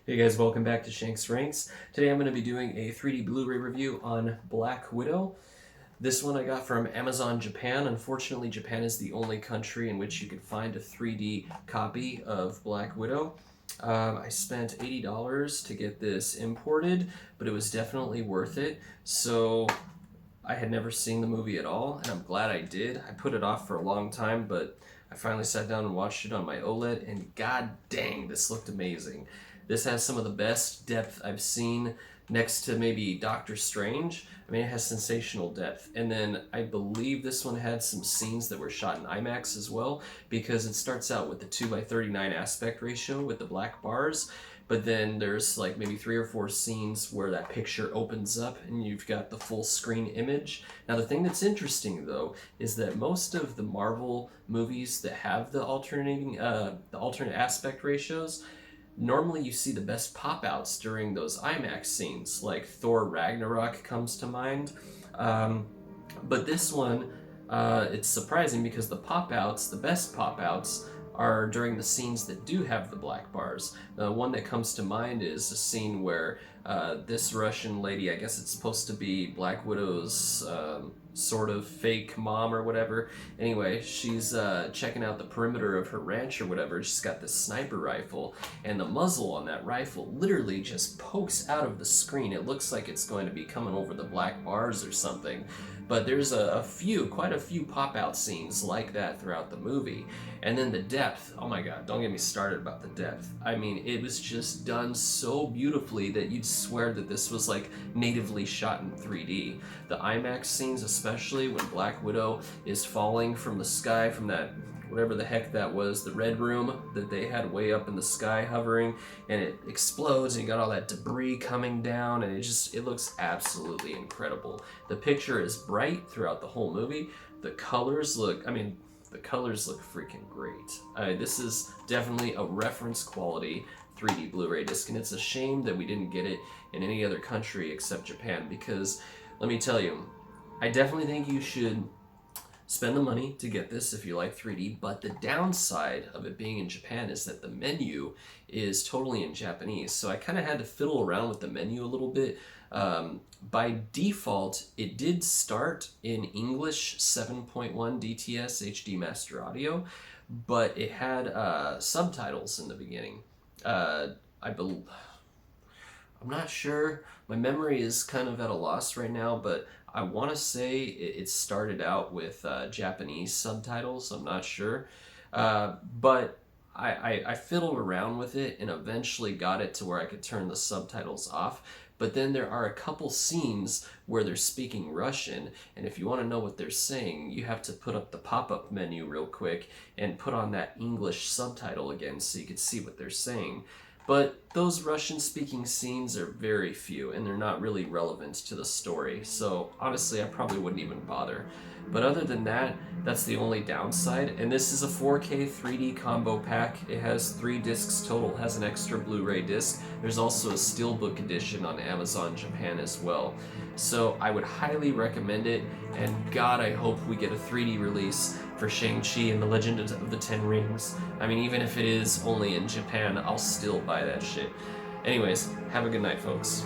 Hey guys, welcome back to Shanks Ranks. Today I'm going to be doing a 3D Blu-ray review on Black Widow. This one I got from Amazon Japan. Unfortunately, Japan is the only country in which you can find a 3D copy of Black Widow. I spent $80 to get this imported, but it was definitely worth it. So I had never seen the movie at all, and I'm glad I did. I put it off for a long time, but I finally sat down and watched it on my OLED, and god dang, this looked amazing. This has some of the best depth I've seen next to maybe Doctor Strange. I mean, it has sensational depth. And then I believe this one had some scenes that were shot in IMAX as well, because it starts out with the 2:39 aspect ratio with the black bars. But then there's like maybe 3 or 4 scenes where that picture opens up and you've got the full screen image. Now the thing that's interesting though is that most of the Marvel movies that have the alternate aspect ratios, normally you see the best pop-outs during those IMAX scenes, like Thor Ragnarok comes to mind. But this one, it's surprising because the pop-outs, the best pop-outs, are during the scenes that do have the black bars. The one that comes to mind is a scene where this Russian lady, I guess it's supposed to be Black Widow's sort of fake mom or whatever. Anyway, she's checking out the perimeter of her ranch or whatever. She's got this sniper rifle, and the muzzle on that rifle literally just pokes out of the screen. It looks like it's going to be coming over the black bars or something. But there's quite a few pop-out scenes like that throughout the movie. And then the depth, oh my god, don't get me started about the depth. I mean, it was just done so beautifully that you'd swear that this was like natively shot in 3D. The IMAX scenes, especially when Black Widow is falling from the sky, from that whatever the heck that was, the red room that they had way up in the sky hovering, and it explodes and you got all that debris coming down, and it looks absolutely incredible. The picture is bright throughout the whole movie. The colors look freaking great. This is definitely a reference quality 3D Blu-ray disc, and it's a shame that we didn't get it in any other country except Japan, because let me tell you, I definitely think you should spend the money to get this if you like 3D, but the downside of it being in Japan is that the menu is totally in Japanese. So I kind of had to fiddle around with the menu a little bit. By default, it did start in English 7.1 DTS HD Master Audio, but it had subtitles in the beginning. I'm not sure. My memory is kind of at a loss right now, but I want to say it started out with Japanese subtitles. I'm not sure. But I fiddled around with it and eventually got it to where I could turn the subtitles off. But then there are a couple scenes where they're speaking Russian, and if you want to know what they're saying, you have to put up the pop-up menu real quick and put on that English subtitle again so you can see what they're saying. But those Russian-speaking scenes are very few, and they're not really relevant to the story, so honestly, I probably wouldn't even bother. But other than that, that's the only downside, and this is a 4K 3D combo pack. It has 3 discs total, it has an extra Blu-ray disc. There's also a Steelbook edition on Amazon Japan as well. So I would highly recommend it, and God, I hope we get a 3D release for Shang-Chi and the Legend of the Ten Rings. I mean, even if it is only in Japan, I'll still buy that shit. Anyways, have a good night, folks.